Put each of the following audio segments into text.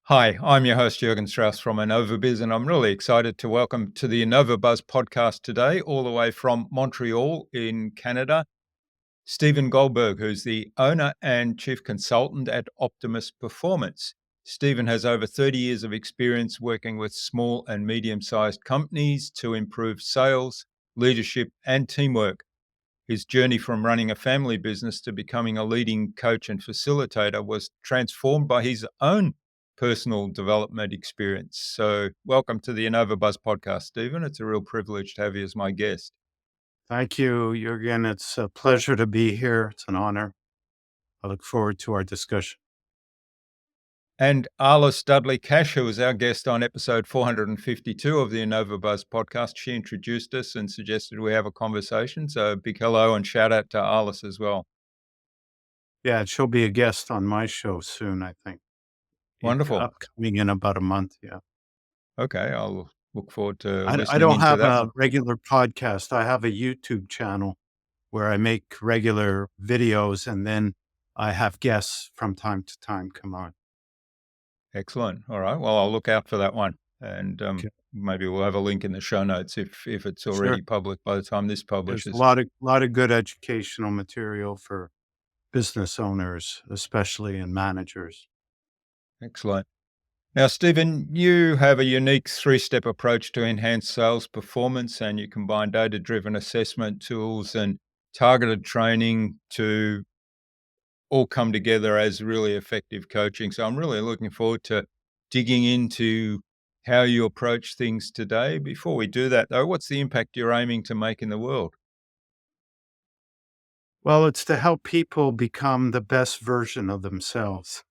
Hi, I'm your host, Jürgen Strauss from InnovaBiz, and I'm really excited to welcome to the InnovaBuzz podcast today, all the way from Montreal in Canada, Stephen Goldberg, who's the owner and chief consultant at Optimus Performance. Stephen has over 30 years of experience working with small and medium sized companies to improve sales, leadership, and teamwork. His journey from running a family business to becoming a leading coach and facilitator was transformed by his own personal development experience. So, welcome to the Innova Buzz podcast, Stephen. It's a real privilege to have you as my guest. Thank you, Jürgen. It's a pleasure to be here. It's an honor. I look forward to our discussion. And Alice Dudley Cash, who was our guest on episode 452 of the Innova Buzz podcast, she introduced us and suggested we have a conversation. So, big hello and shout out to Alice as well. Yeah, she'll be a guest on my show soon, I think. Wonderful. Upcoming in about a month. Yeah. Okay, I'll look forward to I listening don't into have that a one. regular podcast. I have a YouTube channel where I make regular videos and then I have guests from time to time come on. Excellent. All right. Well, I'll look out for that one, and Okay. maybe we'll have a link in the show notes if it's Sure. already public by the time this There's a publishes. lot of good educational material for business owners, especially and managers. Excellent. Now, Stephen, you have a unique three-step approach to enhance sales performance, and you combine data-driven assessment tools and targeted training to all come together as really effective coaching. So I'm really looking forward to digging into how you approach things today. Before we do that, though, what's the impact you're aiming to make in the world? Well, it's to help people become the best version of themselves.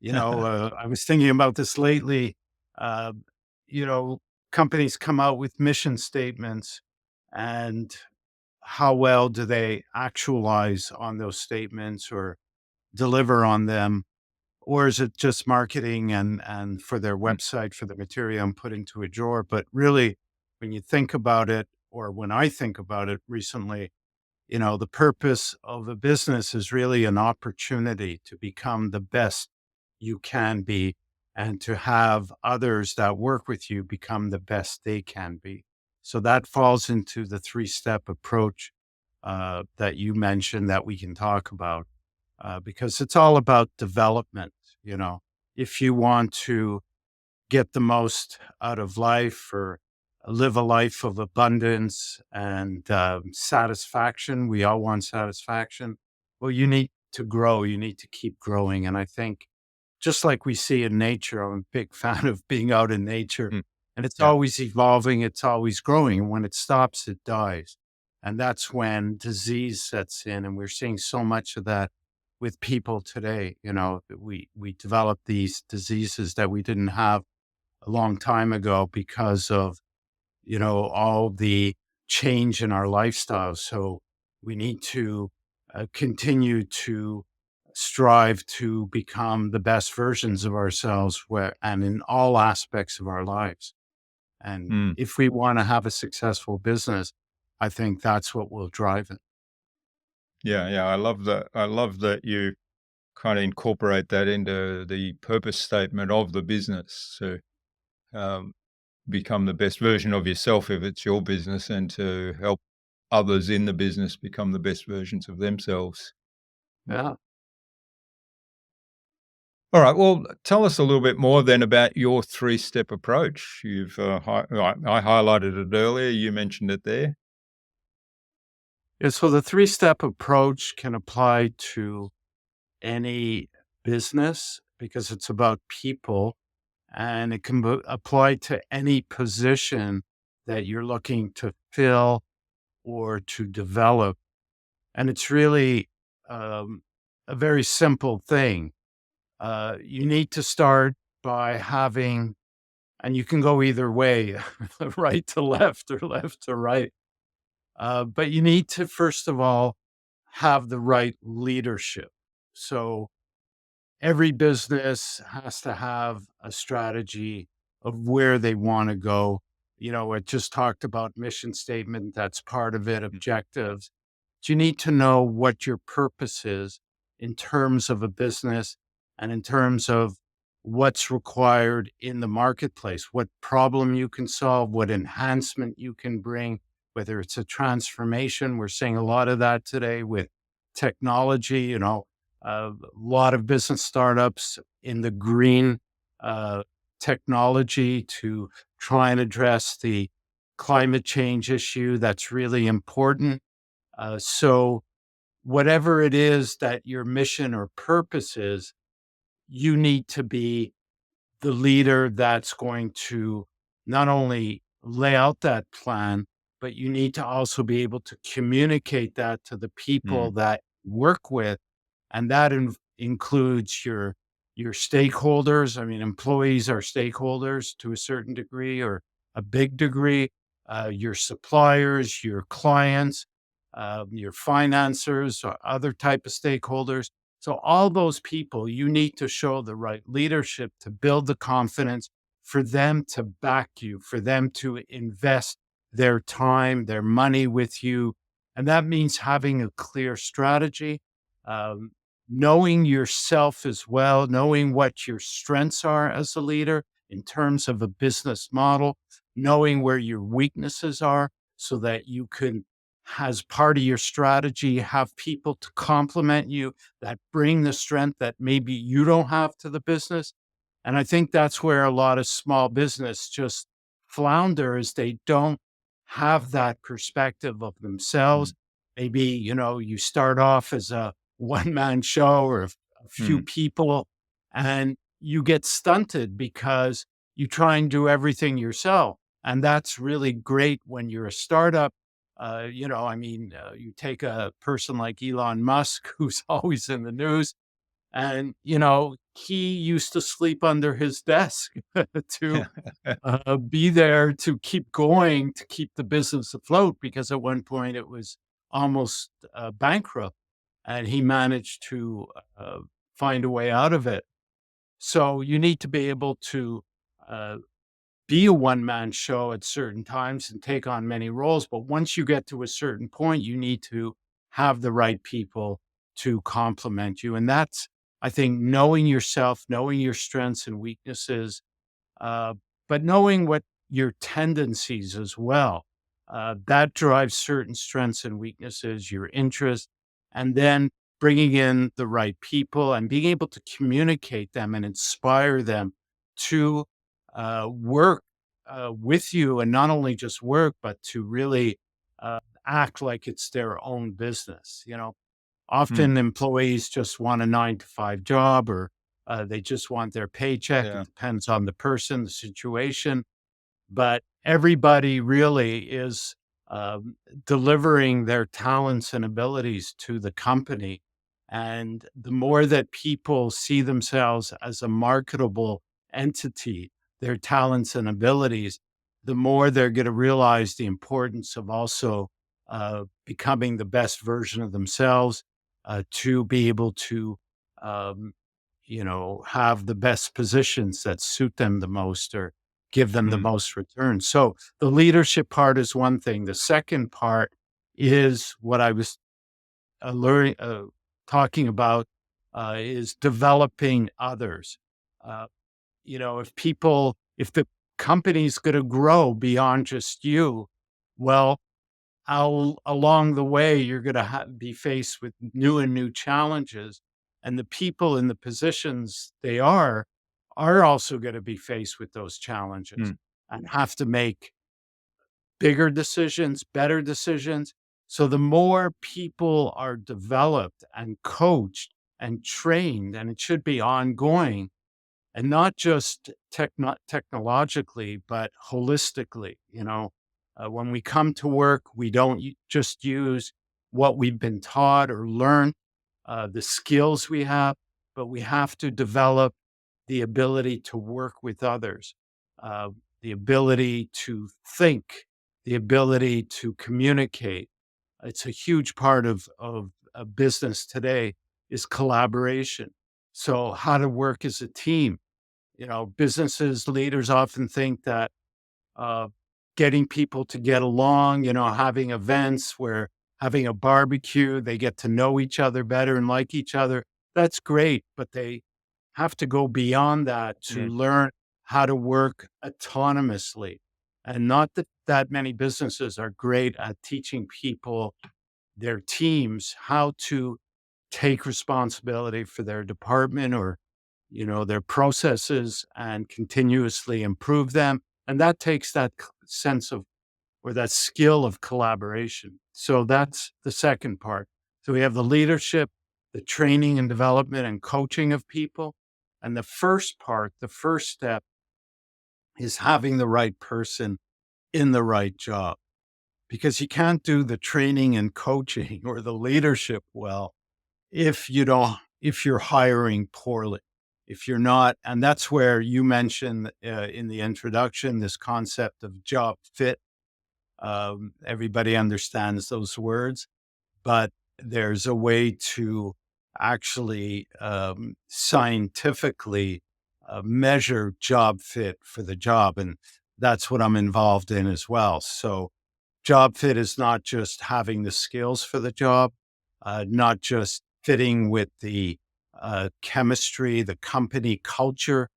I was thinking about this lately. Uh, you know, Companies come out with mission statements, and how well do they actualize on those statements or deliver on them? Or is it just marketing and for their Mm, website, for the material and put into a drawer? But really, when you think about it, or when I think about it recently, the purpose of a business is really an opportunity to become the best you can be and to have others that work with you become the best they can be. So that falls into the three-step approach that you mentioned that we can talk about because it's all about development. You know, if you want to get the most out of life or live a life of abundance and satisfaction. We all want satisfaction. Well, you need to grow. You need to keep growing. And I think just like we see in nature, I'm a big fan of being out in nature mm, and it's yeah. always evolving. It's always growing. And when it stops, it dies. And that's when disease sets in. And we're seeing so much of that with people today. We develop these diseases that we didn't have a long time ago because of, all the change in our lifestyles. So we need to continue to strive to become the best versions of ourselves and in all aspects of our lives. And Mm, if we want to have a successful business, I think that's what will drive it. yeah, yeah. I love that. I love that you kind of incorporate that into the purpose statement of the business to um, become the best version of yourself if it's your business, and to help others in the business become the best versions of themselves. Yeah. All right. Well, tell us a little bit more then about your three-step approach. I highlighted it earlier. You mentioned it there. Yeah. So the three-step approach can apply to any business because it's about people and it can apply to any position that you're looking to fill or to develop. And it's really um, a very simple thing. You need to start by having, and you can go either way, right to left or left to right. But you need to, first of all, have the right leadership. So every business has to have a strategy of where they want to go. It just talked about mission statement, that's part of it, Mm, objectives. But you need to know what your purpose is in terms of a business and in terms of what's required in the marketplace, what problem you can solve, what enhancement you can bring, whether it's a transformation. We're seeing a lot of that today with technology, a lot of business startups in the green uh, technology to try and address the climate change issue. That's really important. So, whatever it is that your mission or purpose is, you need to be the leader that's going to not only lay out that plan, but you need to also be able to communicate that to the people Mm. that work with, and that includes your stakeholders. I mean, employees are stakeholders to a certain degree or a big degree. Your suppliers, your clients, your financiers, or other type of stakeholders. So all those people, you need to show the right leadership to build the confidence for them to back you, for them to invest their time, their money with you. And that means having a clear strategy, um, knowing yourself as well, knowing what your strengths are as a leader in terms of a business model, knowing where your weaknesses are so that you can, as part of your strategy, have people to complement you that bring the strength that maybe you don't have to the business. And I think that's where a lot of small business just flounder is they don't have that perspective of themselves. Mm. Maybe, you start off as a one man show or a few Mm. people and you get stunted because you try and do everything yourself. And that's really great when you're a startup. You take a person like Elon Musk, who's always in the news, and, he used to sleep under his desk to be there to keep going, to keep the business afloat, because at one point it was almost bankrupt, and he managed to find a way out of it. So you need to be able to uh, be a one man show at certain times and take on many roles. But once you get to a certain point, you need to have the right people to complement you. And that's, I think, knowing yourself, knowing your strengths and weaknesses, uh, but knowing what your tendencies as well. That drives certain strengths and weaknesses, your interests, and then bringing in the right people and being able to communicate them and inspire them to work with you, and not only just work, but to really act like it's their own business. Mm. Often employees just want a 9 to 5 job, or they just want their paycheck. It Yeah. depends on the person, the situation, but everybody really is delivering their talents and abilities to the company. And the more that people see themselves as a marketable entity, their talents and abilities, the more they're going to realize the importance of also becoming the best version of themselves, to be able to um, have the best positions that suit them the most or give them the Mm. most return. So the leadership part is one thing. The second part is what I was learning, talking about, is developing others. Uh, if the company's going to grow beyond just you, well, along the way, you're going to be faced with new and new challenges, and the people in the positions they are also going to be faced with those challenges Mm. and have to make bigger decisions, better decisions. So the more people are developed and coached and trained, and it should be ongoing, and not just technologically, but holistically. When we come to work, we don't just use what we've been taught or learn, the skills we have, but we have to develop the ability to work with others, uh, the ability to think, the ability to communicate. It's a huge part of a business today is collaboration. So how to work as a team. Businesses leaders often think that uh, getting people to get along, having events where having a barbecue, they get to know each other better and like each other. That's great, but they have to go beyond that to Mm. learn how to work autonomously. And not that many businesses are great at teaching people, their teams, how to take responsibility for their department or, their processes and continuously improve them. And that takes that sense of, or that skill of collaboration. So that's the second part. So we have the leadership, the training and development and coaching of people. And the first part, the first step is having the right person in the right job, because you can't do the training and coaching or the leadership well if you're hiring poorly, if you're not. And that's where you mentioned in the introduction this concept of job fit. Everybody understands those words, but there's a way to actually scientifically measure job fit for the job. And that's what I'm involved in as well. So, job fit is not just having the skills for the job, not just fitting with the chemistry, the company culture,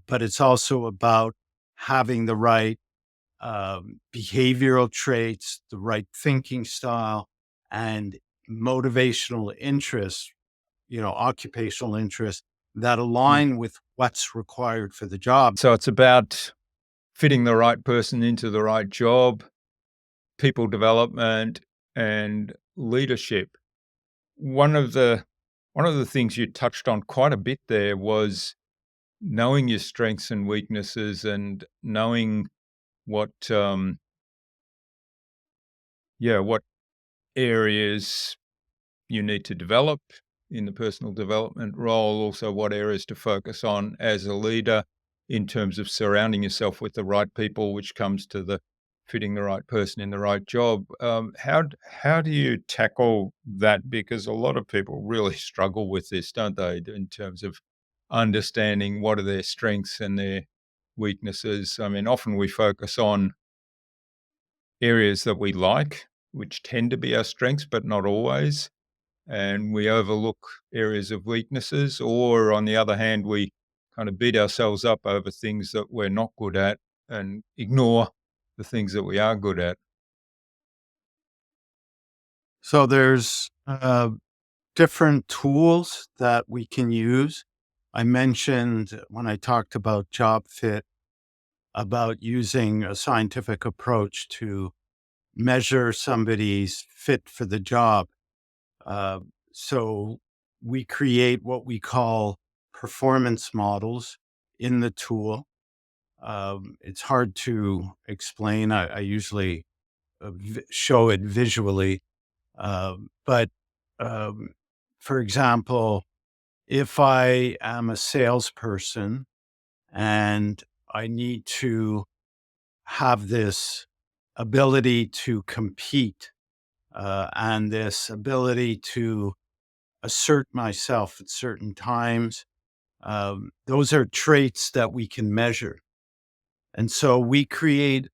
but it's also about having the right behavioral traits, the right thinking style, and motivational interests, occupational interests that Mm. align with what's required for the job. So it's about fitting the right person into the right job, people development, and leadership. One of the one of the things you touched on quite a bit there was knowing your strengths and weaknesses and knowing what what areas you need to develop in the personal development role, also what areas to focus on as a leader in terms of surrounding yourself with the right people, which comes to the fitting the right person in the right job. How do you tackle that? Because a lot of people really struggle with this, don't they, in terms of understanding what are their strengths and their weaknesses. I mean, often we focus on areas that we like, which tend to be our strengths, but not always, and we overlook areas of weaknesses, or on the other hand, we kind of beat ourselves up over things that we're not good at and ignore the things that we are good at. So there's different tools that we can use. I mentioned when I talked about job fit, about using a scientific approach to measure somebody's fit for the job. Uh, so we create what we call performance models in the tool. It's hard to explain. I usually show it visually. But um, for example, if I am a salesperson and I need to have this ability to compete and this ability to assert myself at certain times, those are traits that we can measure. And so we create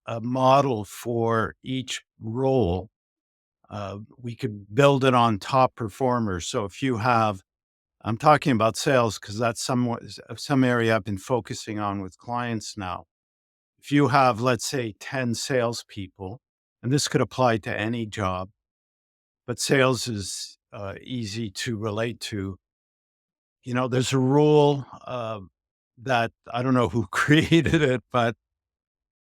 a model for each role. We could build it on top performers. So if you have, I'm talking about sales because that's some area I've been focusing on with clients now. If you have, let's say, 10 salespeople, and this could apply to any job, but sales is easy to relate to. There's a rule that I don't know who created it, but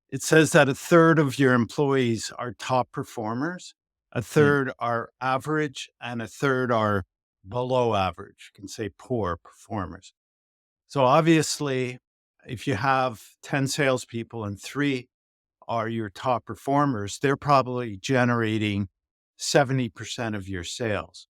it says that a third of your employees are top performers, a Mm. third are average, and a third are below average. You can say poor performers. So obviously, if you have 10 salespeople and three are your top performers, they're probably generating 70% of your sales.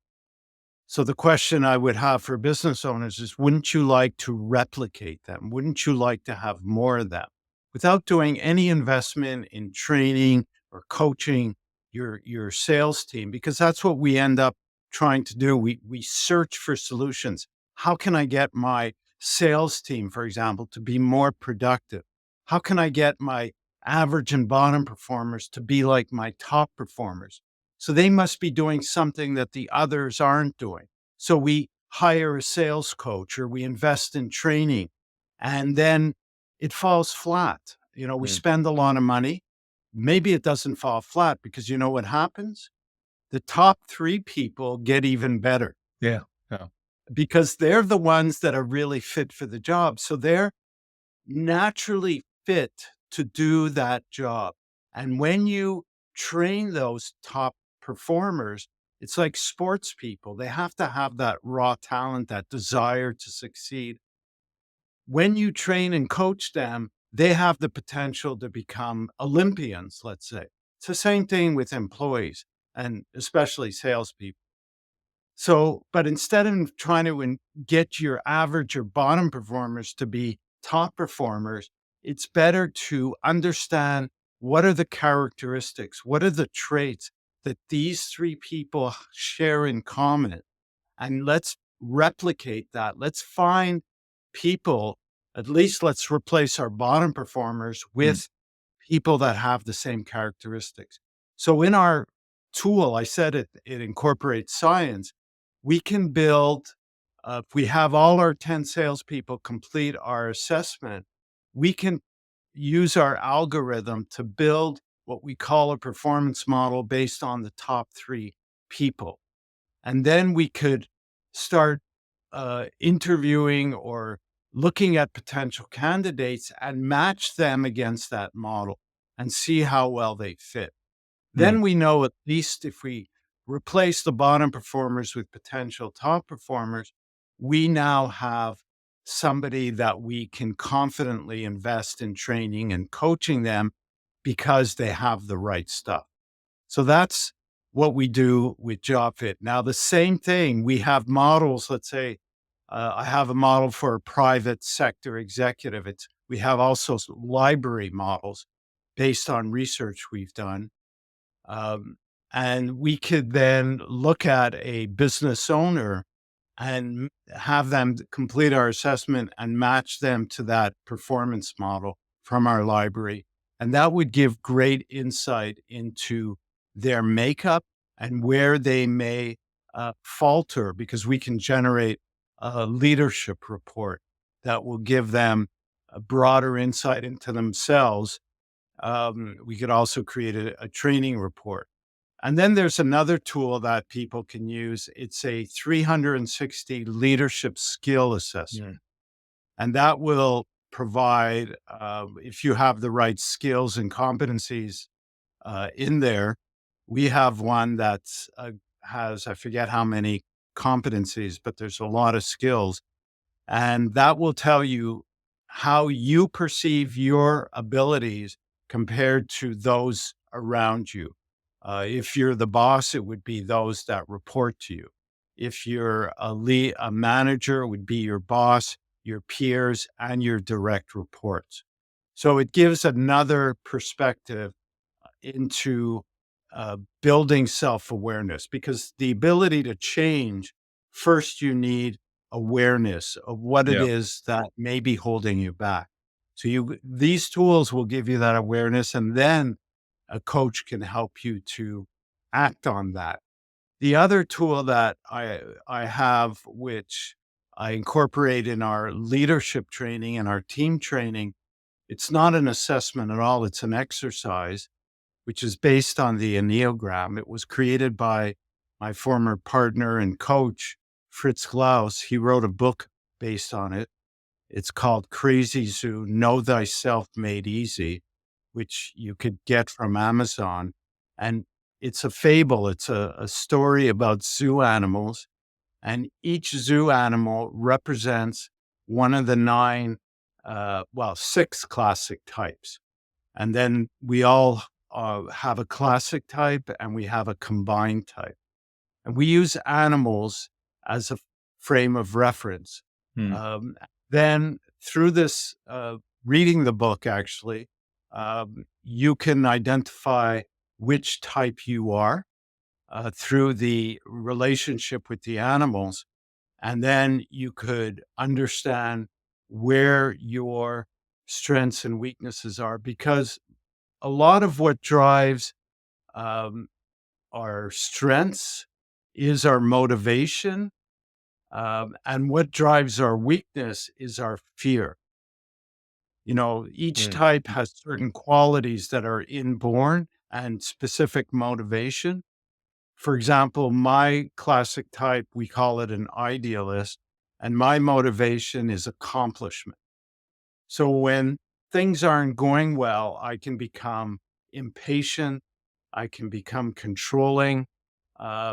So the question I would have for business owners is, wouldn't you like to replicate them? Wouldn't you like to have more of them without doing any investment in training or coaching your sales team? Because that's what we end up trying to do. We search for solutions. How can I get my sales team, for example, to be more productive? How can I get my average and bottom performers to be like my top performers? So they must be doing something that the others aren't doing. So we hire a sales coach or we invest in training, and then it falls flat. We Mm. spend a lot of money. Maybe it doesn't fall flat because you know what happens? The top 3 people get even better Yeah. Yeah. because they're the ones that are really fit for the job. So they're naturally fit to do that job. And when you train those top performers, it's like sports people. They have to have that raw talent, that desire to succeed. When you train and coach them, they have the potential to become Olympians, let's say. It's the same thing with employees and especially salespeople. So, but instead of trying to get your average or bottom performers to be top performers, it's better to understand what are the characteristics, what are the traits that these 3 people share in common, and let's replicate that. Let's find people, at least let's replace our bottom performers Mm. with people that have the same characteristics. So in our tool, I said it incorporates science. We can build, if we have all our 10 salespeople complete our assessment, we can use our algorithm to build what we call a performance model based on the top 3 people. And then we could start interviewing or looking at potential candidates and match them against that model and see how well they fit. Mm. Then we know at least if we replace the bottom performers with potential top performers, we now have somebody that we can confidently invest in training and coaching them because they have the right stuff. So that's what we do with JobFit. Now, the same thing, we have models. Let's say I have a model for a private sector executive. We have also library models based on research we've done. Um, and we could then look at a business owner and have them complete our assessment and match them to that performance model from our library. And that would give great insight into their makeup and where they may falter because we can generate a leadership report that will give them a broader insight into themselves. We could also create a training report. And then there's another tool that people can use. It's a 360 leadership skill assessment. Mm. And that will provide, if you have the right skills and competencies in there, we have one that's has, I forget how many competencies, but there's a lot of skills. And that will tell you how you perceive your abilities compared to those around you. If you're the boss, it would be those that report to you. If you're a manager, it would be your boss, your peers, and your direct reports. So it gives another perspective into building self awareness because the ability to change, first, you need awareness of what it Yeah. is that may be holding you back. So these tools will give you that awareness, and then a coach can help you to act on that. The other tool that I have, which I incorporate in our leadership training and our team training, it's not an assessment at all. It's an exercise which is based on the Enneagram. It was created by my former partner and coach, Fritz Klaus. He wrote a book based on it. It's called Crazy Zoo Know Thyself Made Easy, which you could get from Amazon. And it's a fable, it's a story about zoo animals. And each zoo animal represents one of the nine, six classic types. And then we all have a classic type and we have a combined type. And we use animals as a frame of reference. Mm. Then through this, reading the book, actually, you can identify which type you are through the relationship with the animals. And then you could understand where your strengths and weaknesses are because a lot of what drives um, our strengths is our motivation And what drives our weakness is our fear. Each Mm. type has certain qualities that are inborn and specific motivation. For example, my classic type, we call it an idealist, and my motivation is accomplishment. So when things aren't going well, I can become impatient, I can become controlling,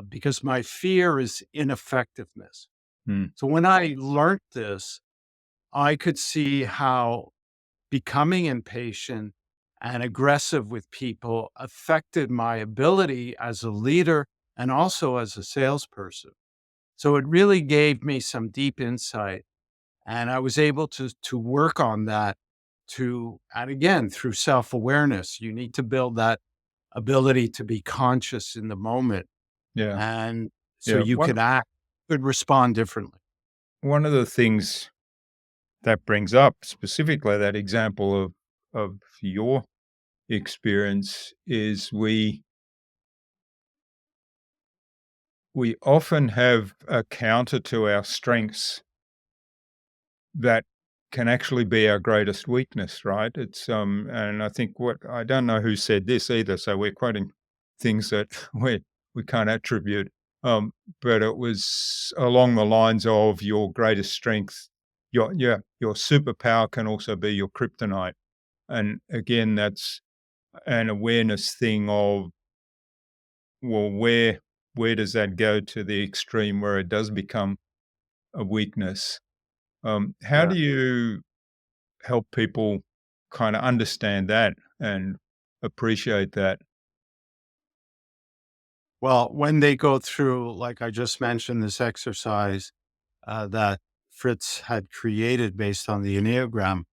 because my fear is ineffectiveness. Mm. So when I learned this, I could see how becoming impatient and aggressive with people affected my ability as a leader and also as a salesperson. So it really gave me some deep insight, and I was able to work on that and again, through self-awareness. You need to build that ability to be conscious in the moment, Yeah. and so Yeah. you could respond differently. One of the things that brings up specifically that example of your experience is we often have a counter to our strengths that can actually be our greatest weakness, right? And I think what I don't know who said this either, so we're quoting things that we can't attribute. Um, but it was along the lines of your greatest strength, your superpower can also be your kryptonite. And again, that's an awareness thing of, well, where does that go to the extreme where it does become a weakness? How Yeah. do you help people kind of understand that and appreciate that? Well, when they go through, like I just mentioned, this exercise that Fritz had created based on the Enneagram,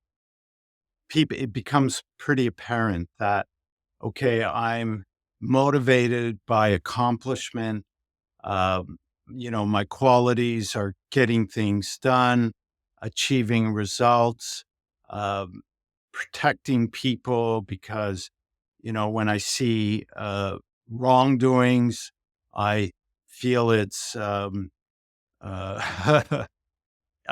it becomes pretty apparent that, okay, I'm motivated by accomplishment. Um, my qualities are getting things done, achieving results, um, protecting people because, when I see wrongdoings, I feel it's, I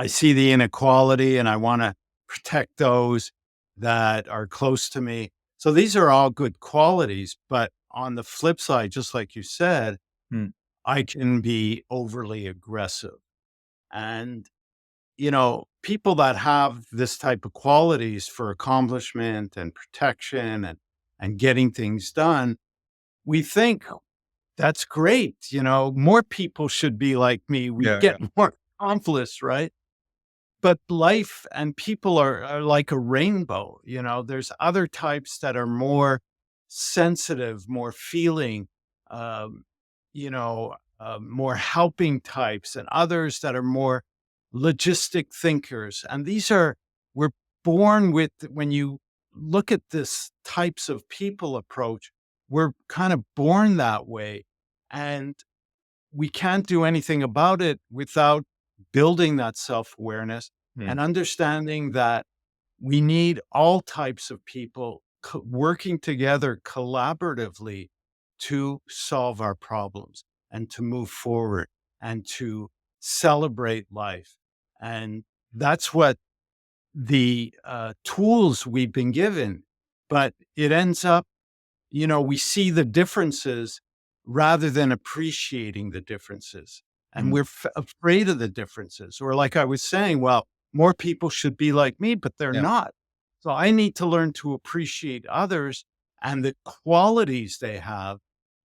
see the inequality and I want to protect those that are close to me. So these are all good qualities. But on the flip side, just like you said, Mm, I can be overly aggressive. And, people that have this type of qualities for accomplishment and protection and getting things done, we think that's great. More people should be like me. We yeah, get more accomplished, right? But life and people are like a rainbow. There's other types that are more sensitive, more feeling, um, more helping types, and others that are more logistic thinkers. And we're born with, when you look at this types of people approach, we're kind of born that way. And we can't do anything about it without building that self awareness mm, and understanding that we need all types of people working together collaboratively to solve our problems and to move forward and to celebrate life. And that's what the tools we've been given. But it ends up, we see the differences rather than appreciating the differences. And mm, we're afraid of the differences. Or, like I was saying, well, more people should be like me, but they're yeah, not. So I need to learn to appreciate others and the qualities they have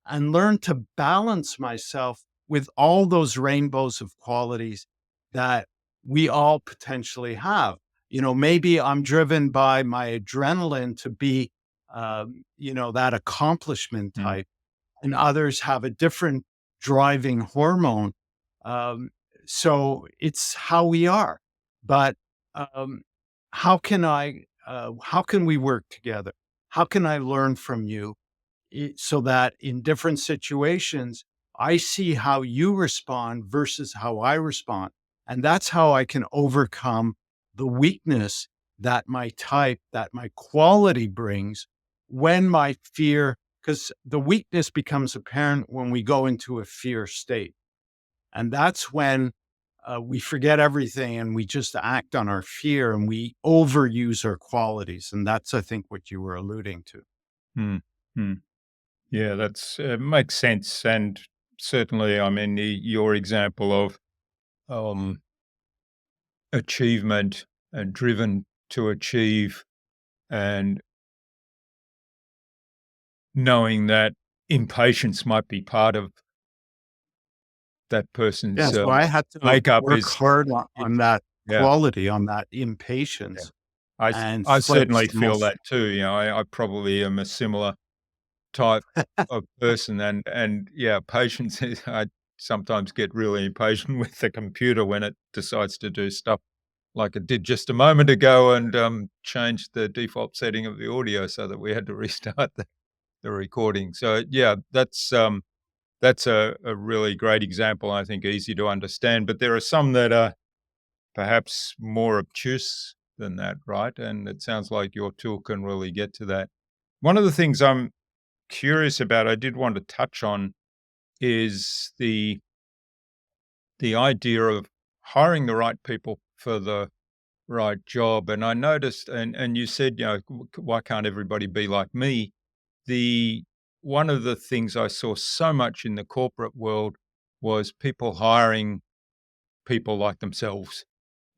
and learn to balance myself with all those rainbows of qualities that we all potentially have. Maybe I'm driven by my adrenaline to be that accomplishment mm, type, and others have a different driving hormone. Um, so it's how we are. But um, how can we work together? How can I learn from you so that in different situations, I see how you respond versus how I respond. And that's how I can overcome the weakness that my quality brings when my fear, because the weakness becomes apparent when we go into a fear state. And that's when we forget everything and we just act on our fear and we overuse our qualities. And that's, I think, what you were alluding to. Hmm. Hmm. Yeah, that's makes sense. And certainly, I mean, your example of um, achievement and driven to achieve, and knowing that impatience might be part of that Yeah. person's So I had to makeup work is, hard y- on that yeah, quality, on that yeah. impatience, I and I flips certainly the feel most. that too. You know, I probably am a similar type of person, and yeah, patience is. I sometimes get really impatient with the computer when it decides to do stuff like it did just a moment ago, and change the default setting of the audio so that we had to restart the recording. So yeah, that's a really great example. I think easy to understand, but there are some that are perhaps more obtuse than that, right? And it sounds like your tool can really get to that. One of the things I'm curious about, I did want to touch on, is the idea of hiring the right people for the right job. And I noticed, and you said, you know, why can't everybody be like me? The One of the things I saw so much in the corporate world was people hiring people like themselves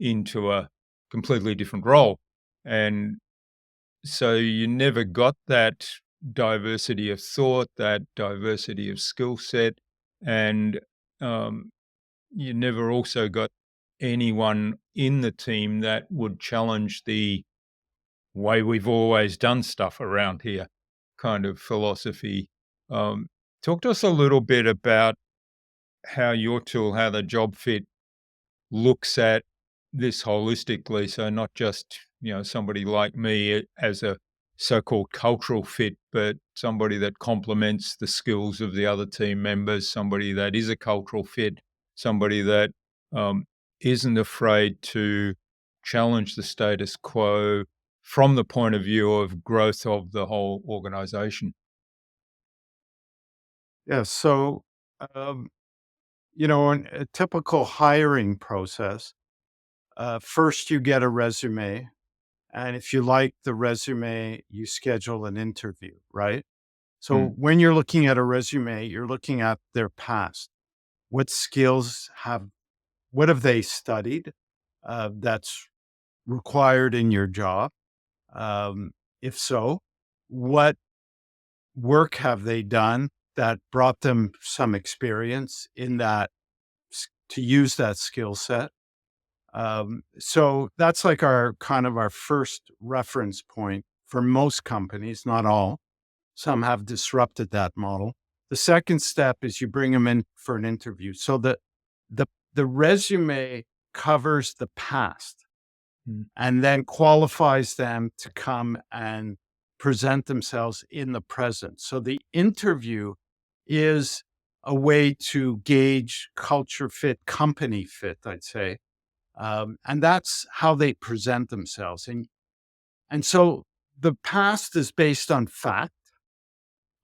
into a completely different role. And so you never got that diversity of thought, that diversity of skill set, and um, you never also got anyone in the team that would challenge the way we've always done stuff around here kind of philosophy. Um, Talk to us a little bit about how your tool, how the job fit looks at this holistically. So not just, you know, somebody like me as a so-called cultural fit, but somebody that complements the skills of the other team members, somebody that is a cultural fit, somebody that um, isn't afraid to challenge the status quo from the point of view of growth of the whole organization. Yeah. So, um, in a typical hiring process, first you get a resume. And if you like the resume, you schedule an interview, right? So Mm, when you're looking at a resume, you're looking at their past. What what have they studied that's required in your job? Um, if so, what work have they done that brought them some experience in to use that skill set? So that's like our kind of our first reference point for most companies, not all. Some have disrupted that model. The second step is you bring them in for an interview. So the the resume covers the past mm, and then qualifies them to come and present themselves in the present. So the interview is a way to gauge culture fit, company fit, I'd say, and that's how they present themselves. And so the past is based on fact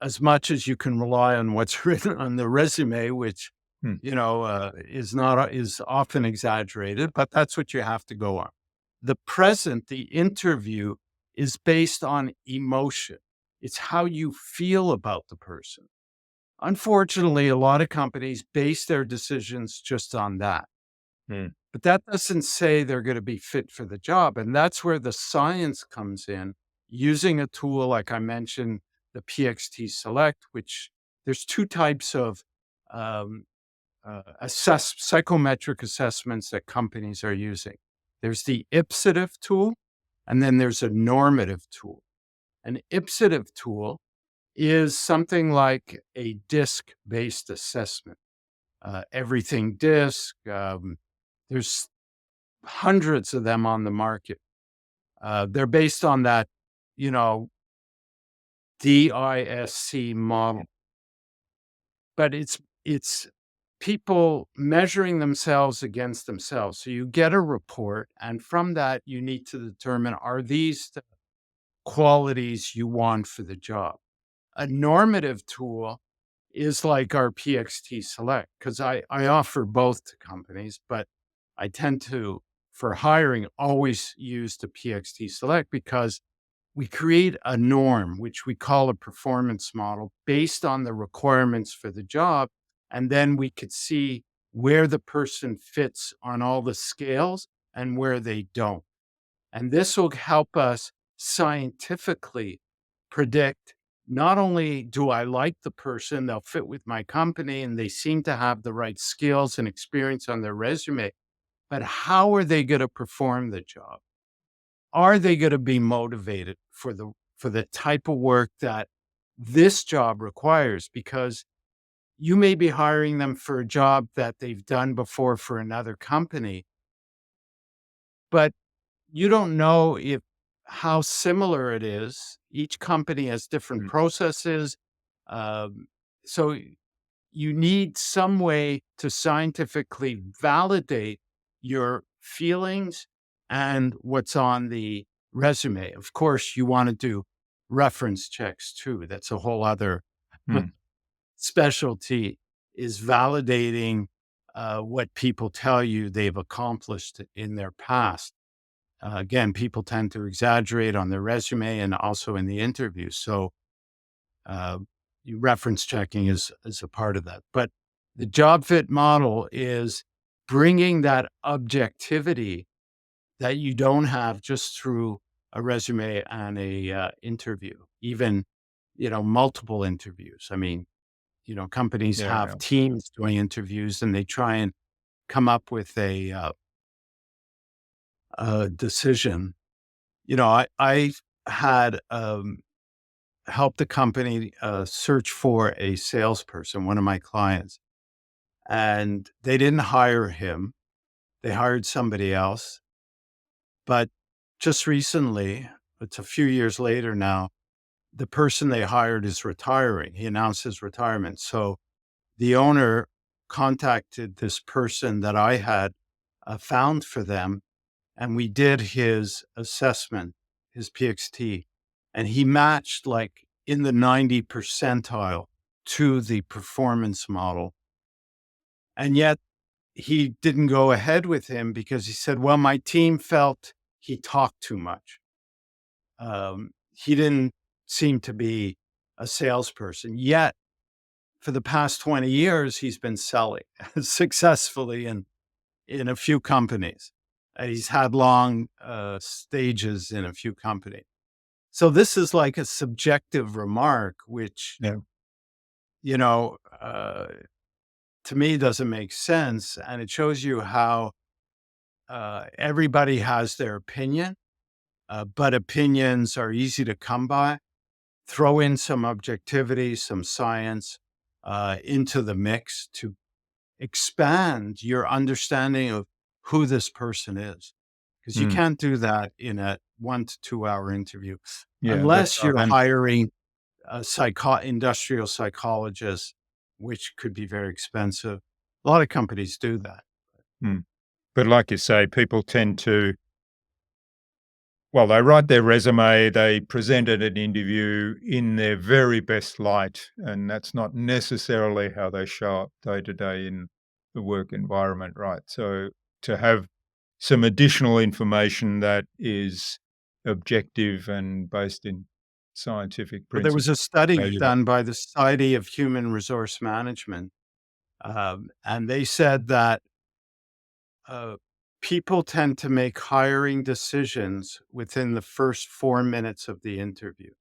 as much as you can rely on what's written on the resume, which mm, is not is often exaggerated, but that's what you have to go on. The present, the interview, is based on emotion. It's how you feel about the person. Unfortunately, a lot of companies base their decisions just on that. mm, But that doesn't say they're going to be fit for the job. And that's where the science comes in, using a tool like I mentioned, the PXT Select, which there's two types of um, psychometric assessments that companies are using. There's the ipsative tool, and then there's a normative tool. An ipsative tool is something like a disc based assessment. Everything disc. There's hundreds of them on the market. They're based on that, you know, DISC model, but it's people measuring themselves against themselves. So you get a report, and from that, you need to determine, are these the qualities you want for the job? A normative tool is like our PXT Select, because I offer both to companies, but I tend to, for hiring, always use the PXT Select because we create a norm, which we call a performance model based on the requirements for the job. And then we could see where the person fits on all the scales and where they don't. And this will help us scientifically predict not only do I like the person, they'll fit with my company and they seem to have the right skills and experience on their resume, but how are they going to perform the job? Are they going to be motivated for the type of work that this job requires? Because you may be hiring them for a job that they've done before for another company, but you don't know if how similar it is. Each company has different Mm. processes. Um, so you need some way to scientifically validate your feelings and what's on the resume. Of course, you want to do reference checks too. That's a whole other Mm. specialty, is validating what people tell you they've accomplished in their past. Again, people tend to exaggerate on their resume and also in the interview. So, uh, reference checking is a part of that. But the job fit model is bringing that objectivity that you don't have just through a resume and a interview, even multiple interviews. I mean, companies Yeah, have yeah. teams doing interviews, and they try and come up with a decision. I had helped the company search for a salesperson, one of my clients, and they didn't hire him. They hired somebody else. But just recently, it's a few years later now, the person they hired is retiring. He announced his retirement. So the owner contacted this person that I had found for them, and we did his assessment, his PXT, and he matched like in the 90 percentile to the performance model. And yet he didn't go ahead with him because he said, well, my team felt he talked too much. He didn't seem to be a salesperson. Yet for the past 20 years, he's been selling successfully in a few companies. He's had long stages in a few companies. So this is like a subjective remark, which, Yeah. you know, uh, to me doesn't make sense. And it shows you how everybody has their opinion, but opinions are easy to come by. Throw in some objectivity, some science into the mix to expand your understanding of who this person is. Because you Mm. can't do that in a 1 to 2 hour interview Yeah, that's unless right. you're And hiring a industrial psychologist, which could be very expensive. A lot of companies do that. mm. But like you say, people tend to, well, they write their resume, they present at an interview in their very best light, and that's not necessarily how they show up day to day in the work environment, right? So to have some additional information that is objective and based in scientific Well, there was principles a is study valuable. done by the Society of Human Resource Management, and they said that uh, people tend to make hiring decisions within the first 4 minutes of the interview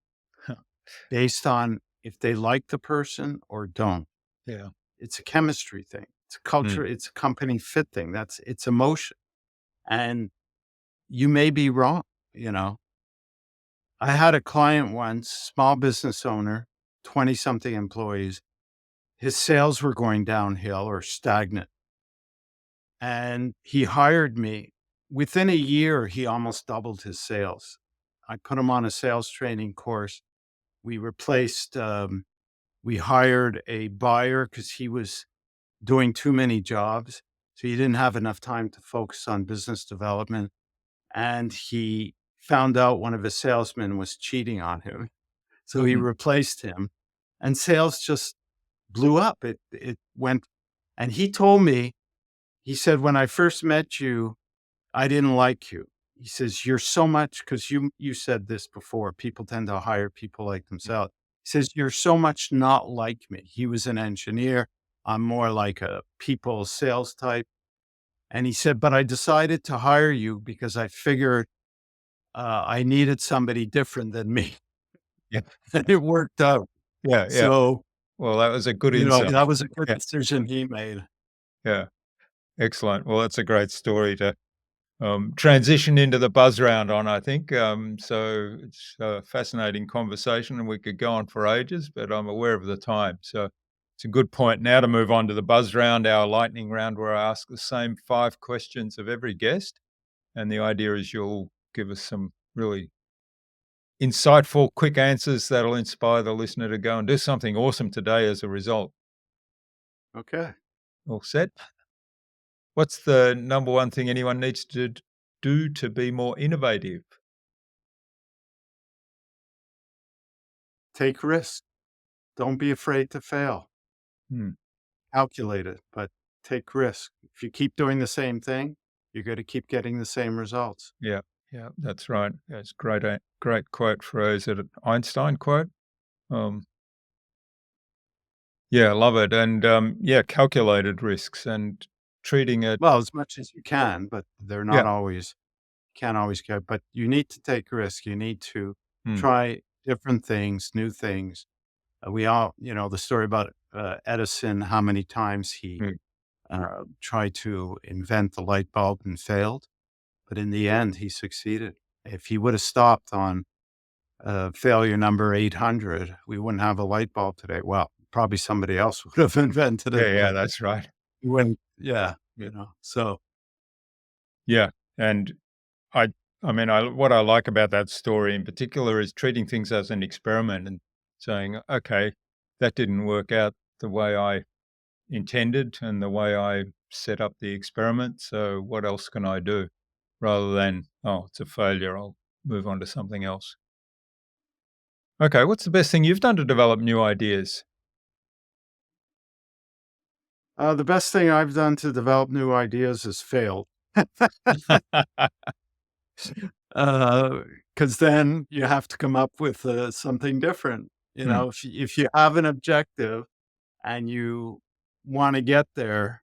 based on if they like the person or don't. Yeah. It's a chemistry thing. It's a Mm. culture. It's a company fit thing. It's emotion. And you may be wrong. You know, I had a client once, small business owner, 20 something employees. His sales were going downhill or stagnant. And he hired me. Within a year, he almost doubled his sales. I put him on a sales training course. We replaced, we hired a buyer because he was doing too many jobs. So he didn't have enough time to focus on business development. And he found out one of his salesmen was cheating on him. So he Mm. replaced him and sales just blew up. It went, and he told me he said, "When I first met you, I didn't like you." He says, "You're so much," because you said this before, people tend to hire people like themselves. He says, "You're so much not like me." He was an engineer. I'm more like a people sales type. And he said, "But I decided to hire you because I figured I needed somebody different than me." Yeah. And it worked out. Yeah, yeah. So, Well, that was a good insight. that was a good Yeah, decision he made. yeah. Excellent. Well, that's a great story to transition into the buzz round on, I think. So it's a fascinating conversation and we could go on for ages, but I'm aware of the time. So it's a good point now to move on to the buzz round, our lightning round, where I ask the same 5 questions of every guest. And the idea is you'll give us some really insightful, quick answers that'll inspire the listener to go and do something awesome today as a result. Okay. All set? What's the number one thing anyone needs to do to be more innovative? Take risks. Don't be afraid to fail. Hmm. Calculate it, but take risks. If you keep doing the same thing, you're going to keep getting the same results. Yeah, yeah, that's right. Yeah, it's great, great quote phrase. Is it an Einstein quote? Um, yeah, I love it. And yeah, calculated risks and treating it. Well, as much as you can, but they're Yeah, not always, can't always get, but you need to take risks. You need to mm, try different things, new things. We all, the story about Edison, how many times he mm, tried to invent the light bulb and failed, but in the end, he succeeded. If he would have stopped on failure number 800, we wouldn't have a light bulb today. Well, probably somebody else would have invented yeah, it, yeah, but that's right. you wouldn't, yeah, Yeah, so yeah, and I, I mean, what I like about that story in particular is treating things as an experiment and saying, okay, that didn't work out the way I intended and the way I set up the experiment. So what else can I do? Rather than, oh, it's a failure, I'll move on to something else. Okay, what's the best thing you've done to develop new ideas? the best thing I've done to develop new ideas is failed. Because then you have to come up with something different. Hmm, If you have an objective and you want to get there,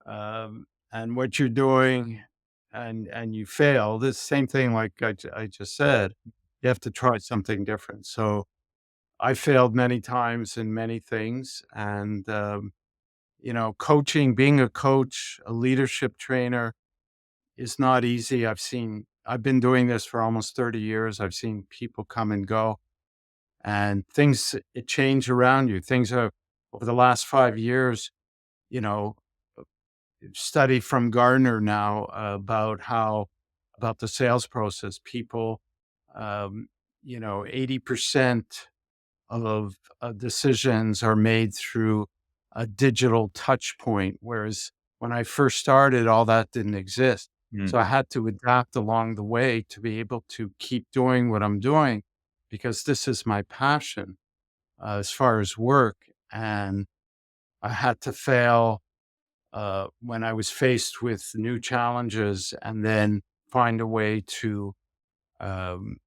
and what you're doing, and you fail, the same thing like I just said, you have to try something different. So I failed many times in many things, and coaching, being a coach, a leadership trainer is not easy. I've been doing this for almost 30 years. I've seen people come and go and things it change around you. Things are over the last 5 years, you know, study from Gardner now about the sales process. People, 80% of decisions are made through a digital touch point, whereas when I first started, all that didn't exist. hmm, So I had to adapt along the way to be able to keep doing what I'm doing because this is my passion as far as work. And I had to fail when I was faced with new challenges and then find a way to um,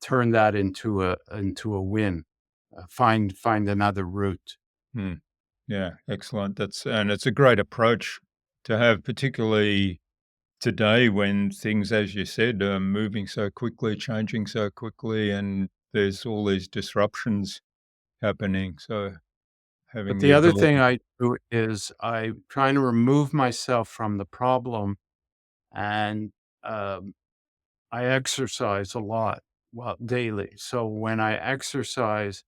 turn that into a win. Find another route. hmm. Yeah, excellent. And it's a great approach to have, particularly today when things, as you said, are moving so quickly, changing so quickly, and there's all these disruptions happening. So having But the the other thing ability, I do is I'm trying to remove myself from the problem, and um, I exercise a lot, well, daily. So when I exercise,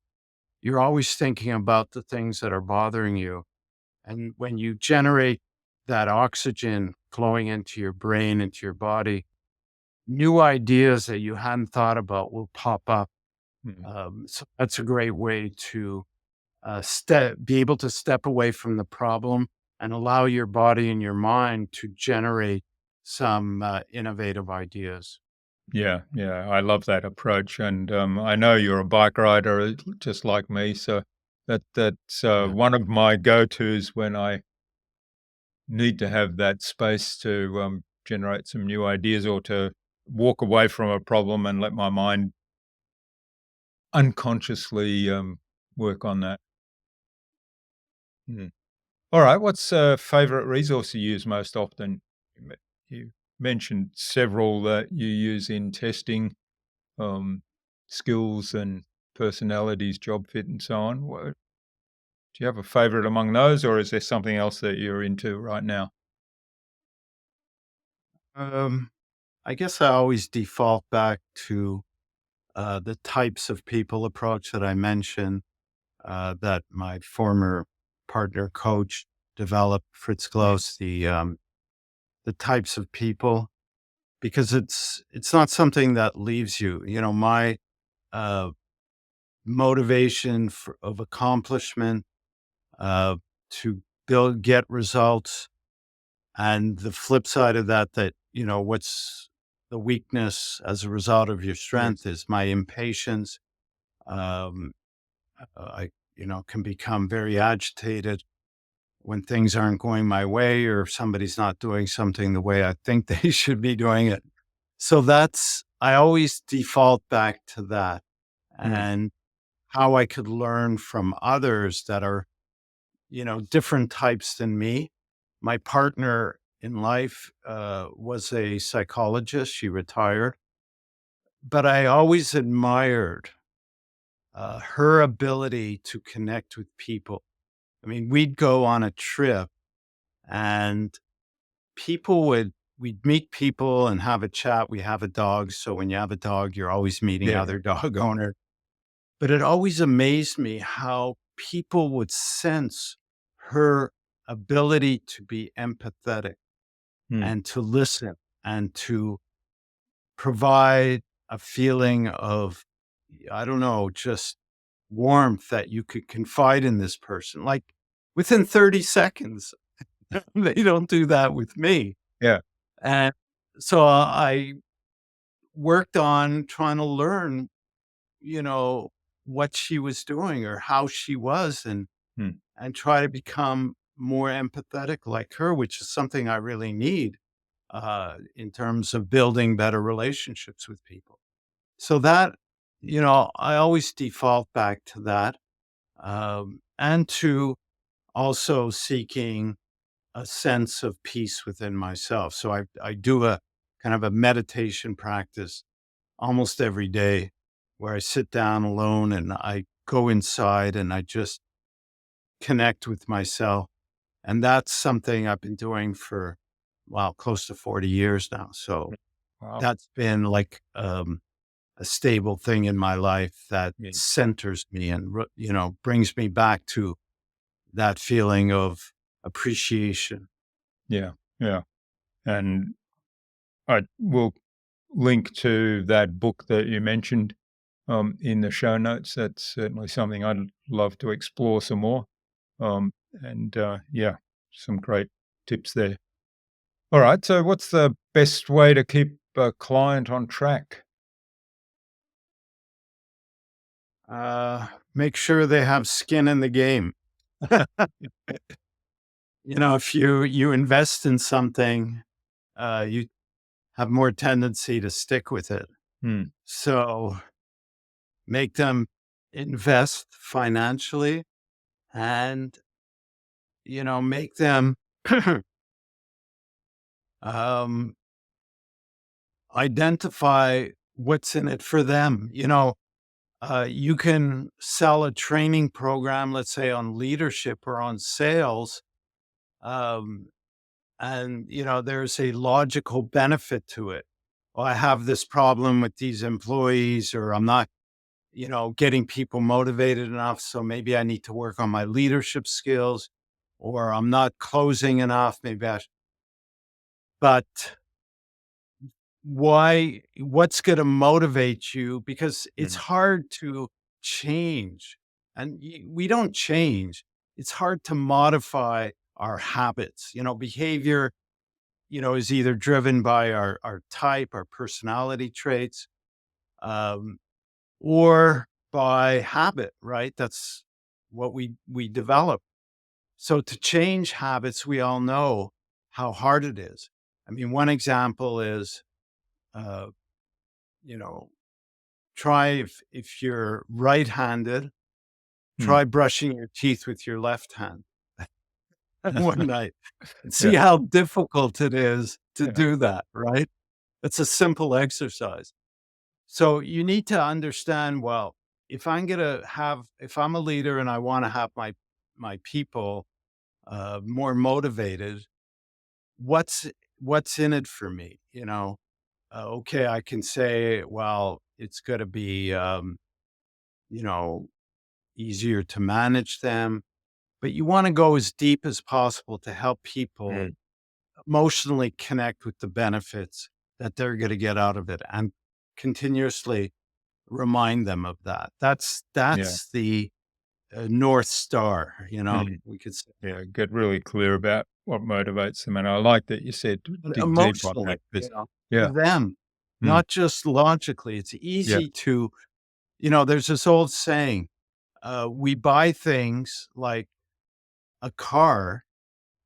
you're always thinking about the things that are bothering you. And when you generate that oxygen flowing into your brain, into your body, new ideas that you hadn't thought about will pop up. hmm, So that's a great way to be able to step away from the problem and allow your body and your mind to generate some innovative ideas. yeah, yeah, I love that approach, and I know you're a bike rider just like me, so that's Yeah. one of my go tos when I need to have that space to generate some new ideas or to walk away from a problem and let my mind unconsciously work on that. Mm. All right. What's a favorite resource you use most often? You mentioned several that you use in testing um, skills and personalities, job fit, and so on. Do you have a favorite among those, or is there something else that you're into right now? Um, I guess I always default back to the types of people approach that I mentioned, that my former partner coach developed, Fritz Mm. Gloss, the types of people, because it's not something that leaves you. My uh, motivation of accomplishment, uh, to get results, and the flip side of that, what's the weakness as a result of your strength Yes. is my impatience. Um, I, can become very agitated when things aren't going my way or if somebody's not doing something the way I think they should be doing it. So I always default back to that Mm. and how I could learn from others that are, different types than me. My partner in life was a psychologist. She retired, but I always admired her ability to connect with people. I mean, we'd go on a trip and we'd meet people and have a chat. We have a dog. So when you have a dog, you're always meeting Yeah. other dog owners. But it always amazed me how people would sense her ability to be empathetic Mm. and to listen and to provide a feeling of, I don't know, just warmth that you could confide in this person. Like within 30 seconds, they don't do that with me. Yeah. And so I worked on trying to learn, you know, what she was doing or how she was, Mm. and try to become more empathetic like her, which is something I really need in terms of building better relationships with people. So that, I always default back to that, and to also seeking a sense of peace within myself. So I do a kind of a meditation practice almost every day where I sit down alone and I go inside and I just connect with myself. And that's something I've been doing for, well, close to 40 years now. So Wow. that's been like a stable thing in my life that Yeah. centers me and, brings me back to that feeling of appreciation. Yeah. Yeah. And I will link to that book that you mentioned in the show notes. That's certainly something I'd love to explore some more. And yeah, some great tips there. All right. So, what's the best way to keep a client on track? Make sure they have skin in the game. If you invest in something, you have more tendency to stick with it. Hmm. So make them invest financially and, make them um, identify what's in it for them. You can sell a training program, let's say on leadership or on sales. Um, and there's a logical benefit to it. Well, I have this problem with these employees, or I'm not, getting people motivated enough, so maybe I need to work on my leadership skills, or I'm not closing enough, maybe but what's going to motivate you, because it's Mm. hard to change, and we don't change. It's hard to modify our habits. Behavior, is either driven by our type, our personality traits, um, or by habit, right? That's what we develop. So to change habits, we all know how hard it is. I mean, one example is, uh, you know, try if you're right-handed, Mm. try brushing your teeth with your left hand one night and see Yeah. how difficult it is to Yeah. do that, right? It's a simple exercise. So you need to understand, well, if I'm a leader and I want to have my people more motivated, what's what's in it for me? Okay, I can say, well, it's going to be, you know, easier to manage them, but you want to go as deep as possible to help people Mm. emotionally connect with the benefits that they're going to get out of it and continuously remind them of that. That's Yeah. that's the North Star, Mm. we could say. Yeah. Get really clear about what motivates them. And I like that you said But dig deep on that emotionally, 'cause for yeah. them, Mm. not just logically. It's Yeah. easy to, there's this old saying, we buy things like a car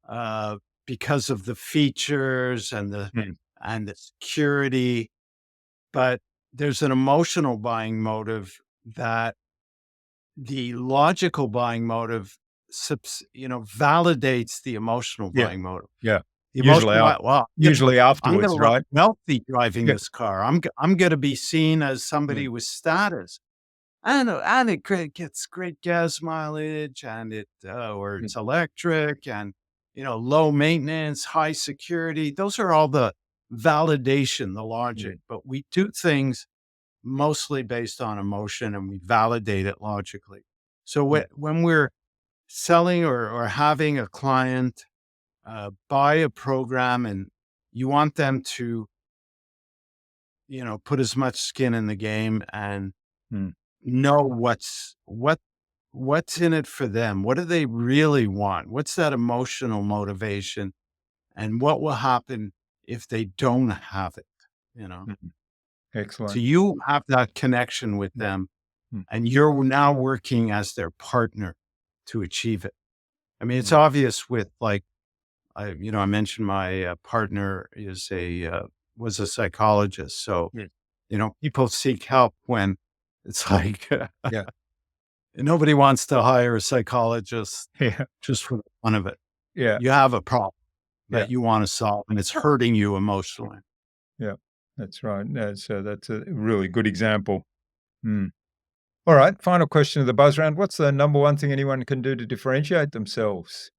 uh, because of the features Mm. and the security, but there's an emotional buying motive that the logical buying motive validates the emotional Yeah. buying motive. Yeah. The Usually emotional af buy wow, usually I'm gonna afterwards, look right? wealthy driving Yeah. this car. I'm gonna be seen as somebody Mm. with status. And it gets great gas mileage and or Mm. it's electric and, low maintenance, high security. Those are all the validation, the logic, Mm. but we do things mostly based on emotion and we validate it logically. So Mm. when we're selling or having a client buy a program and you want them to, put as much skin in the game and Mm. know what's in it for them. What do they really want? What's that emotional motivation? And what will happen if they don't have it, you know? Mm. So Excellent. you have that connection with Mm. them Mm. and you're now working as their partner to achieve it. I mean, it's Mm. obvious with like I mentioned my partner was a psychologist. So, Mm. people seek help when it's like Yeah. nobody wants to hire a psychologist Yeah. just for the fun of it. Yeah. You have a problem Yeah. that you want to solve and it's hurting you emotionally. Yeah. That's right. Yeah, so that's a really good example. Mm. All right. Final question of the buzz round. What's the number one thing anyone can do to differentiate themselves?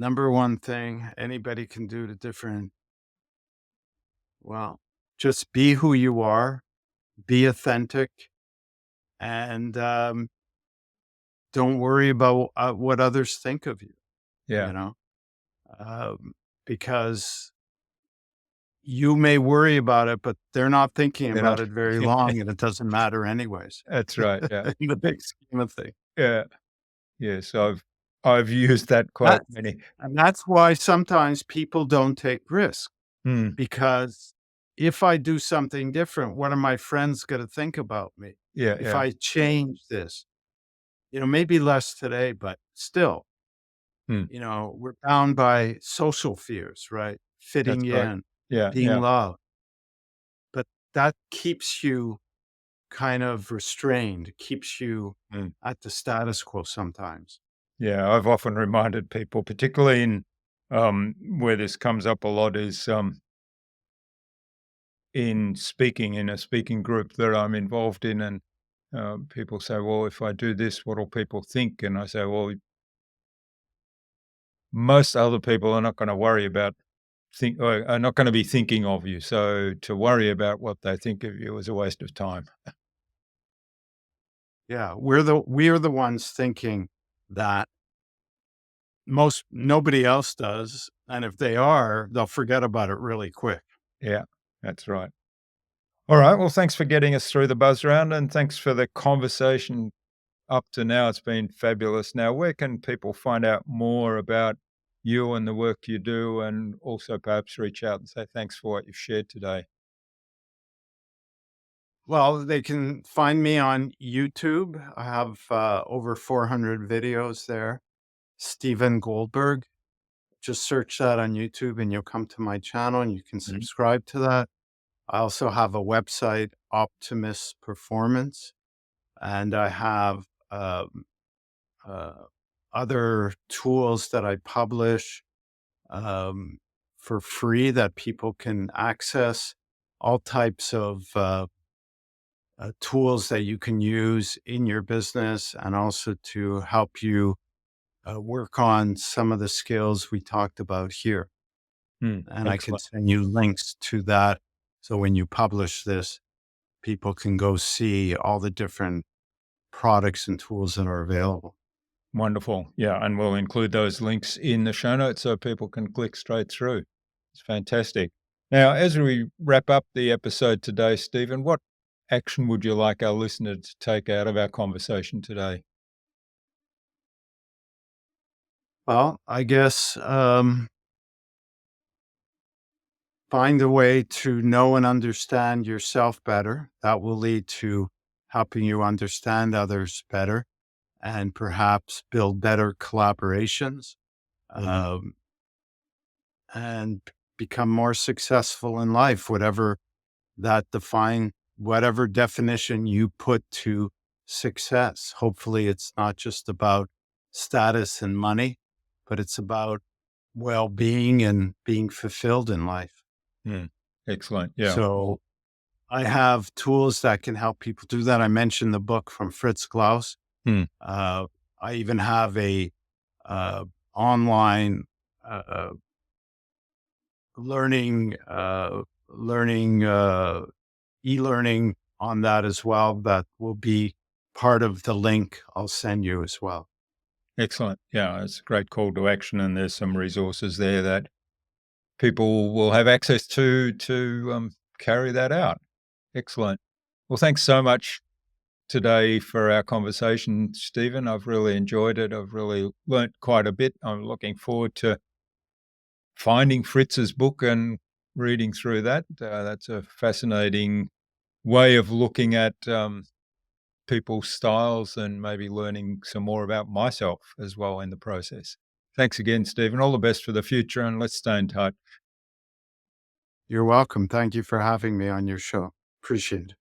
Number one thing anybody can do to well, just be who you are, be authentic, and don't worry about what others think of you, Yeah. you know, um, because you may worry about it, but they're not thinking They're about not. it very long and it doesn't matter anyways That's right. Yeah. in the big scheme of things. Yeah. Yes. I've used that quote That's, many. and that's why sometimes people don't take risks Mm. because if I do something different, what are my friends going to think about me? Yeah. If Yeah. I change this, maybe less today, but still, Mm. we're bound by social fears, right? That's Fitting right. in, Yeah. being Yeah. loved. But that keeps you kind of restrained, keeps you Mm. at the status quo sometimes. Yeah. I've often reminded people, particularly in where this comes up a lot, is in speaking in a speaking group that I'm involved in, and people say, "Well, if I do this, what will people think?" And I say, "Well, most other people are not going to worry about think or are not going to be thinking of you. So to worry about what they think of you is a waste of time." Yeah, we're the ones thinking that most nobody else does, and if they are, they'll forget about it really quick. Yeah, that's right. All right. Well, thanks for getting us through the buzz round, and thanks for the conversation up to now. It's been fabulous. Now, where can people find out more about you and the work you do, and also perhaps reach out and say thanks for what you've shared today? Well, they can find me on YouTube. I have over 400 videos there. Stephen Goldberg. just search that on YouTube and you'll come to my channel and you can Mhm. subscribe to that. I also have a website, Optimus Performance, and I have uh, other tools that I publish um, for free that people can access, all types of tools that you can use in your business and also to help you work on some of the skills we talked about here. And I can Excellent. send you links to that. So when you publish this, people can go see all the different products and tools that are available. Wonderful. Yeah, and we'll include those links in the show notes so people can click straight through. It's fantastic. Now, as we wrap up the episode today, Stephen, what action would you like our listeners to take out of our conversation today? Well, I guess find a way to know and understand yourself better. That will lead to helping you understand others better and perhaps build better collaborations, um, and become more successful in life, whatever definition you put to success. Hopefully, it's not just about status and money, but it's about well being and being fulfilled in life. Mm, excellent. Yeah. So, I have tools that can help people do that. I mentioned the book from Fritz Klaus. Mm, Uh, I even have a uh, online uh, learning learning e-learning on that as well. That will be part of the link I'll send you as well. excellent. Yeah, it's a great call to action, and there's some resources there that people will have access to carry that out. Excellent. Well, thanks so much today for our conversation, Stephen. I've really enjoyed it. I've really learnt quite a bit. I'm looking forward to finding Fritz's book and reading through that. That's a fascinating way of looking at people's styles and maybe learning some more about myself as well in the process. Thanks again, Stephen. All the best for the future, and let's stay in touch. You're welcome. Thank you for having me on your show. Appreciate it.